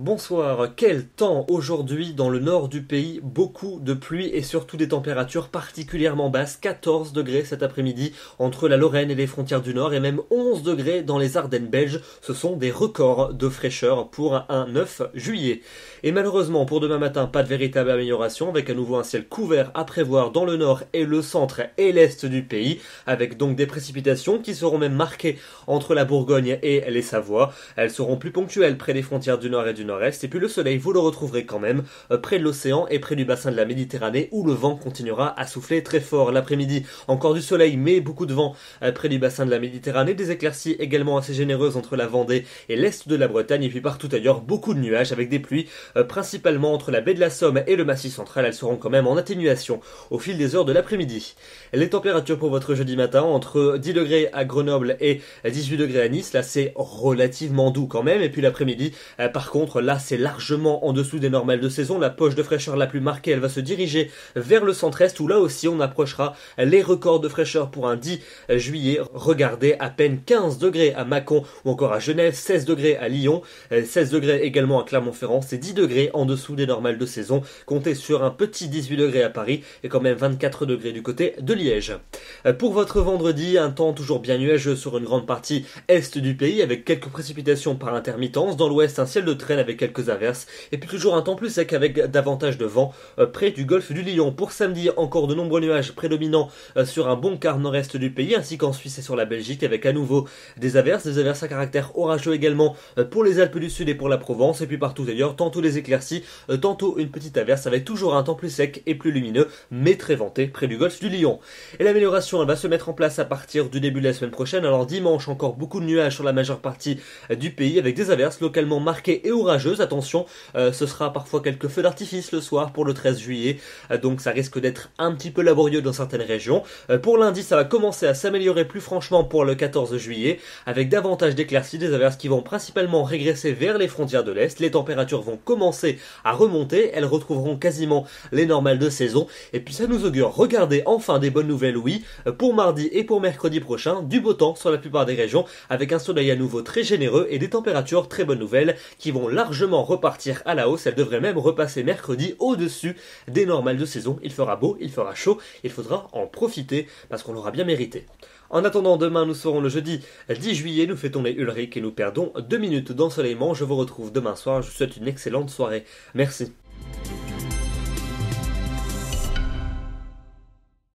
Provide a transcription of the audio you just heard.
Bonsoir, quel temps aujourd'hui dans le nord du pays, beaucoup de pluie et surtout des températures particulièrement basses, 14 degrés cet après-midi entre la Lorraine et les frontières du nord et même 11 degrés dans les Ardennes belges, ce sont des records de fraîcheur pour un 9 juillet. Et malheureusement pour demain matin, pas de véritable amélioration avec à nouveau un ciel couvert à prévoir dans le nord et le centre et l'est du pays, avec donc des précipitations qui seront même marquées entre la Bourgogne et les Savoies. Elles seront plus ponctuelles près des frontières du nord et du nord-est, et puis le soleil, vous le retrouverez quand même près de l'océan et près du bassin de la Méditerranée où le vent continuera à souffler très fort l'après-midi. Encore du soleil, mais beaucoup de vent près du bassin de la Méditerranée, des éclaircies également assez généreuses entre la Vendée et l'est de la Bretagne, et puis partout ailleurs, beaucoup de nuages avec des pluies principalement entre la baie de la Somme et le Massif central. Elles seront quand même en atténuation au fil des heures de l'après-midi. Les températures pour votre jeudi matin, entre 10 degrés à Grenoble et 18 degrés à Nice, là c'est relativement doux quand même, et puis l'après-midi, par contre, là c'est largement en dessous des normales de saison. La poche de fraîcheur la plus marquée, elle va se diriger vers le centre-est, où là aussi on approchera les records de fraîcheur pour un 10 juillet. Regardez, à peine 15 degrés à Mâcon ou encore à Genève, 16 degrés à Lyon, 16 degrés également à Clermont-Ferrand, c'est 10 degrés en dessous des normales de saison. Comptez sur un petit 18 degrés à Paris et quand même 24 degrés du côté de Liège. Pour votre vendredi, un temps toujours bien nuageux sur une grande partie est du pays avec quelques précipitations par intermittence. Dans l'ouest, un ciel de traîne avec quelques averses et puis toujours un temps plus sec avec davantage de vent près du golfe du Lion. Pour samedi, encore de nombreux nuages prédominants sur un bon quart nord-est du pays ainsi qu'en Suisse et sur la Belgique avec à nouveau des averses à caractère orageux également pour les Alpes du Sud et pour la Provence, et puis partout ailleurs, tantôt des éclaircies, tantôt une petite averse avec toujours un temps plus sec et plus lumineux mais très venté près du golfe du Lion. Et l'amélioration, elle va se mettre en place à partir du début de la semaine prochaine. Alors dimanche, encore beaucoup de nuages sur la majeure partie du pays avec des averses localement marquées et orageuses. Attention, ce sera parfois quelques feux d'artifice le soir pour le 13 juillet, donc ça risque d'être un petit peu laborieux dans certaines régions. Pour lundi, ça va commencer à s'améliorer plus franchement pour le 14 juillet avec davantage d'éclaircies, des averses qui vont principalement régresser vers les frontières de l'Est. Les températures vont commencer à remonter, elles retrouveront quasiment les normales de saison, et puis ça nous augure, regardez, enfin des bonnes nouvelles, oui, pour mardi et pour mercredi prochain, du beau temps sur la plupart des régions, avec un soleil à nouveau très généreux et des températures, très bonnes nouvelles, qui vont largement repartir à la hausse. Elles devraient même repasser mercredi au-dessus des normales de saison. Il fera beau, il fera chaud, il faudra en profiter parce qu'on l'aura bien mérité. En attendant, demain nous serons le jeudi 10 juillet, nous fêtons les Ulrich et nous perdons 2 minutes d'ensoleillement. Je vous retrouve demain soir, je vous souhaite une excellente soirée. Merci.